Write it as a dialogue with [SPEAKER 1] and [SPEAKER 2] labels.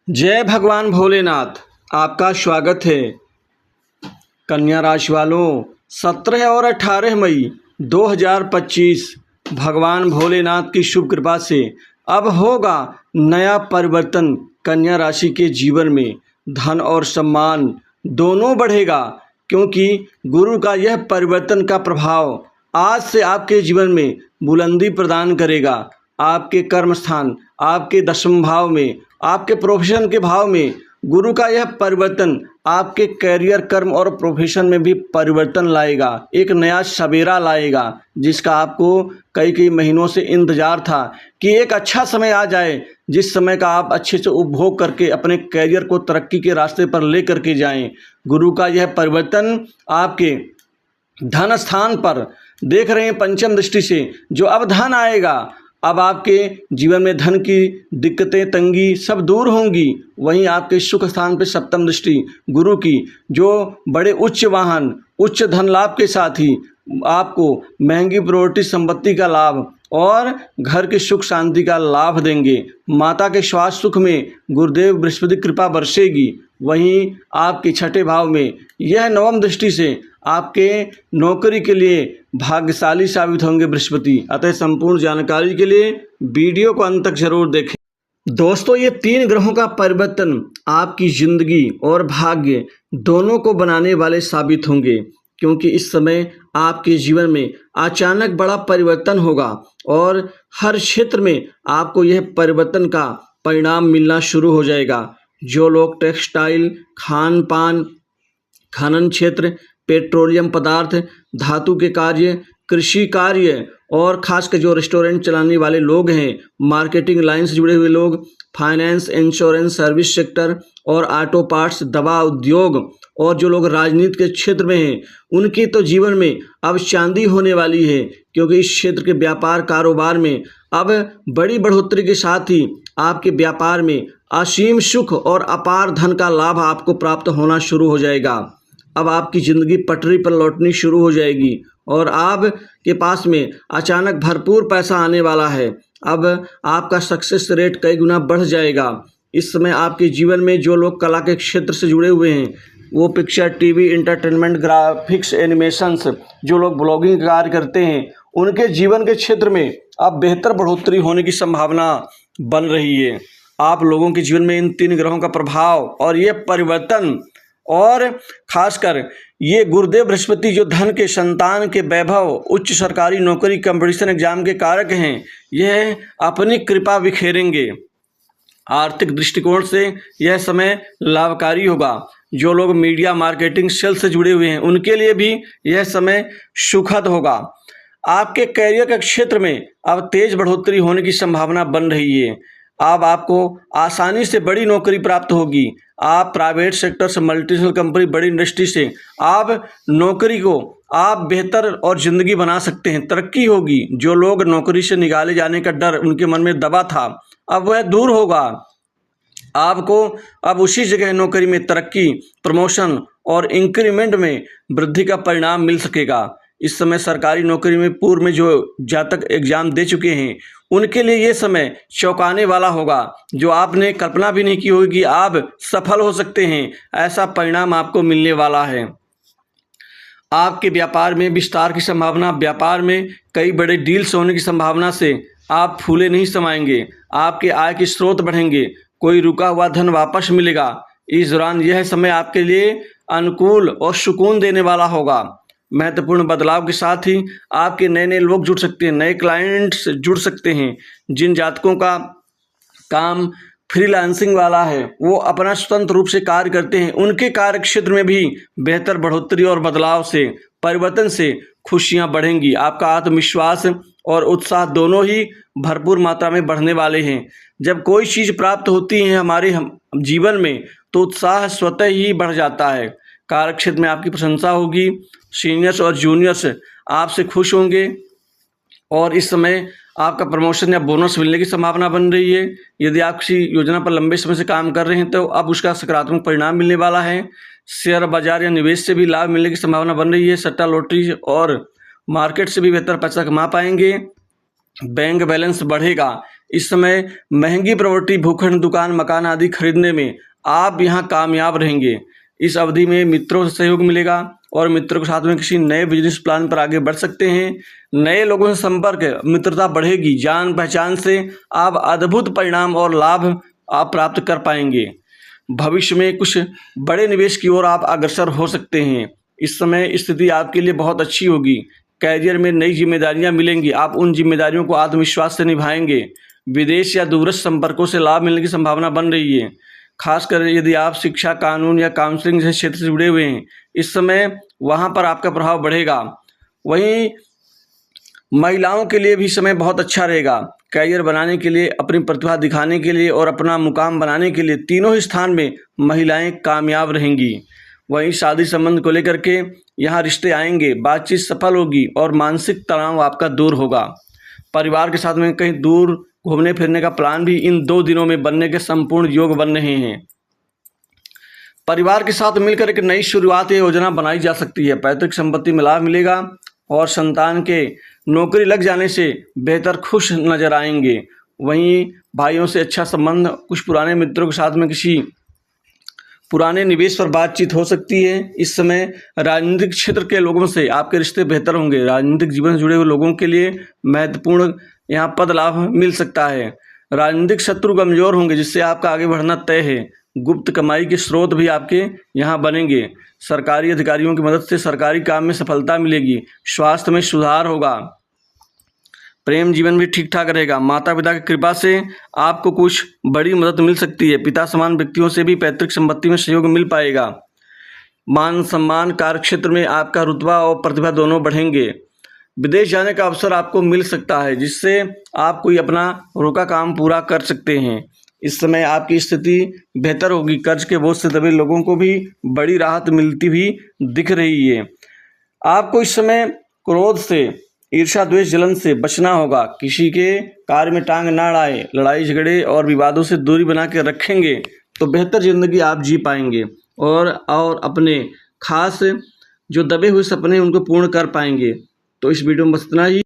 [SPEAKER 1] जय भगवान भोलेनाथ। आपका स्वागत है। कन्या राशि वालों, 17 और 18 मई 2025 भगवान भोलेनाथ की शुभ कृपा से अब होगा नया परिवर्तन। कन्या राशि के जीवन में धन और सम्मान दोनों बढ़ेगा, क्योंकि गुरु का यह परिवर्तन का प्रभाव आज से आपके जीवन में बुलंदी प्रदान करेगा। आपके कर्म स्थान, आपके दशम भाव में, आपके प्रोफेशन के भाव में गुरु का यह परिवर्तन आपके करियर, कर्म और प्रोफेशन में भी परिवर्तन लाएगा। एक नया सवेरा लाएगा, जिसका आपको कई महीनों से इंतजार था कि एक अच्छा समय आ जाए, जिस समय का आप अच्छे से उपभोग करके अपने करियर को तरक्की के रास्ते पर ले करके जाएं। गुरु का यह परिवर्तन आपके धन स्थान पर देख रहे हैं पंचम दृष्टि से, जो अब धन आएगा। अब आपके जीवन में धन की दिक्कतें, तंगी सब दूर होंगी। वहीं आपके सुख स्थान पे सप्तम दृष्टि गुरु की, जो बड़े उच्च वाहन, उच्च धन लाभ के साथ ही आपको महंगी प्रॉपर्टी संपत्ति का लाभ और घर की सुख शांति का लाभ देंगे। माता के स्वास्थ्य सुख में गुरुदेव बृहस्पति कृपा बरसेगी। वहीं आपके छठे भाव में यह नवम दृष्टि से आपके नौकरी के लिए भाग्यशाली साबित होंगे बृहस्पति। अतः संपूर्ण जानकारी के लिए वीडियो को अंत तक जरूर देखें। दोस्तों, ये 3 ग्रहों का परिवर्तन आपकी जिंदगी और भाग्य दोनों को बनाने वाले साबित होंगे, क्योंकि इस समय आपके जीवन में अचानक बड़ा परिवर्तन होगा और हर क्षेत्र में आपको यह परिवर्तन का परिणाम मिलना शुरू हो जाएगा। जो लोग टेक्सटाइल, खान पान, खनन क्षेत्र, पेट्रोलियम पदार्थ, धातु के कार्य, कृषि कार्य और खासकर जो रेस्टोरेंट चलाने वाले लोग हैं, मार्केटिंग लाइन से जुड़े हुए लोग, फाइनेंस, इंश्योरेंस, सर्विस सेक्टर और ऑटो पार्ट्स, दवा उद्योग और जो लोग राजनीति के क्षेत्र में हैं, उनके तो जीवन में अब चांदी होने वाली है, क्योंकि इस क्षेत्र के व्यापार कारोबार में अब बड़ी बढ़ोतरी के साथ ही आपके व्यापार में असीम सुख और अपार धन का लाभ आपको प्राप्त होना शुरू हो जाएगा। अब आपकी ज़िंदगी पटरी पर लौटनी शुरू हो जाएगी और आपके पास में अचानक भरपूर पैसा आने वाला है। अब आपका सक्सेस रेट कई गुना बढ़ जाएगा। इस समय आपके जीवन में जो लोग कला के क्षेत्र से जुड़े हुए हैं, वो picture, TV, entertainment, graphics, animations, जो लोग ब्लॉगिंग कार्य करते हैं, उनके जीवन के क्षेत्र में अब बेहतर बढ़ोतरी होने की संभावना बन रही है। आप लोगों के जीवन में इन 3 ग्रहों का प्रभाव और ये परिवर्तन, और खासकर ये गुरुदेव बृहस्पति जो धन के, संतान के वैभव, उच्च सरकारी नौकरी, कंपटीशन एग्जाम के कारक हैं, यह अपनी कृपा बिखेरेंगे। आर्थिक दृष्टिकोण से यह समय लाभकारी होगा। जो लोग मीडिया, मार्केटिंग, सेल्स से जुड़े हुए हैं, उनके लिए भी यह समय सुखद होगा। आपके करियर के क्षेत्र में अब तेज बढ़ोतरी होने की संभावना बन रही है। अब आपको आसानी से बड़ी नौकरी प्राप्त होगी। आप प्राइवेट सेक्टर से, मल्टीनेशनल कंपनी, बड़ी इंडस्ट्री से आप नौकरी को आप बेहतर और ज़िंदगी बना सकते हैं, तरक्की होगी। जो लोग नौकरी से निकाले जाने का डर उनके मन में दबा था, अब वह दूर होगा। आपको अब उसी जगह नौकरी में तरक्की, प्रमोशन और इंक्रीमेंट में वृद्धि का परिणाम मिल सकेगा। इस समय सरकारी नौकरी में पूर्व में जो जातक एग्जाम दे चुके हैं, उनके लिए ये समय चौंकाने वाला होगा। जो आपने कल्पना भी नहीं की होगी कि आप सफल हो सकते हैं, ऐसा परिणाम आपको मिलने वाला है। आपके व्यापार में विस्तार की संभावना, व्यापार में कई बड़े डील्स होने की संभावना से आप फूले नहीं समाएंगे। आपके आय के स्रोत बढ़ेंगे, कोई रुका हुआ धन वापस मिलेगा। इस दौरान यह समय आपके लिए अनुकूल और सुकून देने वाला होगा। महत्वपूर्ण बदलाव के साथ ही आपके नए लोग जुड़ सकते हैं, नए क्लाइंट्स जुड़ सकते हैं। जिन जातकों का काम फ्रीलांसिंग वाला है, वो अपना स्वतंत्र रूप से कार्य करते हैं, उनके कार्य क्षेत्र में भी बेहतर बढ़ोतरी और बदलाव से, परिवर्तन से खुशियां बढ़ेंगी। आपका आत्मविश्वास और उत्साह दोनों ही भरपूर मात्रा में बढ़ने वाले हैं। जब कोई चीज़ प्राप्त होती है हमारे जीवन में, तो उत्साह स्वतः ही बढ़ जाता है। कार्य क्षेत्र में आपकी प्रशंसा होगी। सीनियर्स और जूनियर्स आपसे खुश होंगे और इस समय आपका प्रमोशन या बोनस मिलने की संभावना बन रही है। यदि आप किसी योजना पर लंबे समय से काम कर रहे हैं, तो अब उसका सकारात्मक परिणाम मिलने वाला है। शेयर बाजार या निवेश से भी लाभ मिलने की संभावना बन रही है। सट्टा, लॉटरी और मार्केट से भी बेहतर पैसा कमा पाएंगे। बैंक बैलेंस बढ़ेगा। इस समय महंगी प्रॉपर्टी, भूखंड, दुकान, मकान आदि खरीदने में आप यहाँ कामयाब रहेंगे। इस अवधि में मित्रों से सहयोग मिलेगा और मित्रों के साथ में किसी नए बिजनेस प्लान पर आगे बढ़ सकते हैं। नए लोगों से संपर्क, मित्रता बढ़ेगी। जान पहचान से आप अद्भुत परिणाम और लाभ आप प्राप्त कर पाएंगे। भविष्य में कुछ बड़े निवेश की ओर आप अग्रसर हो सकते हैं। इस समय स्थिति आपके लिए बहुत अच्छी होगी। कैरियर में नई जिम्मेदारियां मिलेंगी। आप उन जिम्मेदारियों को आत्मविश्वास से निभाएंगे। विदेश या दूरस्थ संपर्कों से लाभ मिलने की संभावना बन रही है। खासकर यदि आप शिक्षा, कानून या काउंसलिंग जैसे क्षेत्र से जुड़े हुए हैं, इस समय वहां पर आपका प्रभाव बढ़ेगा। वहीं महिलाओं के लिए भी समय बहुत अच्छा रहेगा। कैरियर बनाने के लिए, अपनी प्रतिभा दिखाने के लिए और अपना मुकाम बनाने के लिए तीनों ही स्थान में महिलाएं कामयाब रहेंगी। वहीं शादी संबंध को लेकर के यहाँ रिश्ते आएंगे, बातचीत सफल होगी और मानसिक तनाव आपका दूर होगा। परिवार के साथ में कहीं दूर घूमने फिरने का प्लान भी इन 2 दिनों में बनने के संपूर्ण योग बन रहे हैं। परिवार के साथ मिलकर एक नई शुरुआत या योजना बनाई जा सकती है। पैतृक संपत्ति में लाभ मिलेगा और संतान के नौकरी लग जाने से बेहतर खुश नजर आएंगे। वहीं भाइयों से अच्छा संबंध, कुछ पुराने मित्रों के साथ में किसी पुराने निवेश पर बातचीत हो सकती है। इस समय राजनीतिक क्षेत्र के लोगों से आपके रिश्ते बेहतर होंगे। राजनीतिक जीवन से जुड़े हुए लोगों के लिए महत्वपूर्ण यहाँ पद लाभ मिल सकता है। राजनीतिक शत्रु कमजोर होंगे, जिससे आपका आगे बढ़ना तय है। गुप्त कमाई के स्रोत भी आपके यहाँ बनेंगे। सरकारी अधिकारियों की मदद से सरकारी काम में सफलता मिलेगी। स्वास्थ्य में सुधार होगा। प्रेम जीवन भी ठीक ठाक रहेगा। माता पिता की कृपा से आपको कुछ बड़ी मदद मिल सकती है। पिता समान व्यक्तियों से भी पैतृक संपत्ति में सहयोग मिल पाएगा। मान सम्मान, कार्यक्षेत्र में आपका रुतबा और प्रतिभा दोनों बढ़ेंगे। विदेश जाने का अवसर आपको मिल सकता है, जिससे आप कोई अपना रोका काम पूरा कर सकते हैं। इस समय आपकी स्थिति बेहतर होगी। कर्ज के बोझ से दबे लोगों को भी बड़ी राहत मिलती हुई दिख रही है। आपको इस समय क्रोध से, ईर्ष्या, द्वेष, जलन से बचना होगा। किसी के कार्य में टांग ना अड़ाएं। लड़ाई झगड़े और विवादों से दूरी बना के रखेंगे तो बेहतर जिंदगी आप जी पाएंगे और अपने खास जो दबे हुए सपने उनको पूर्ण कर पाएंगे। तो इस वीडियो में बस इतना ही।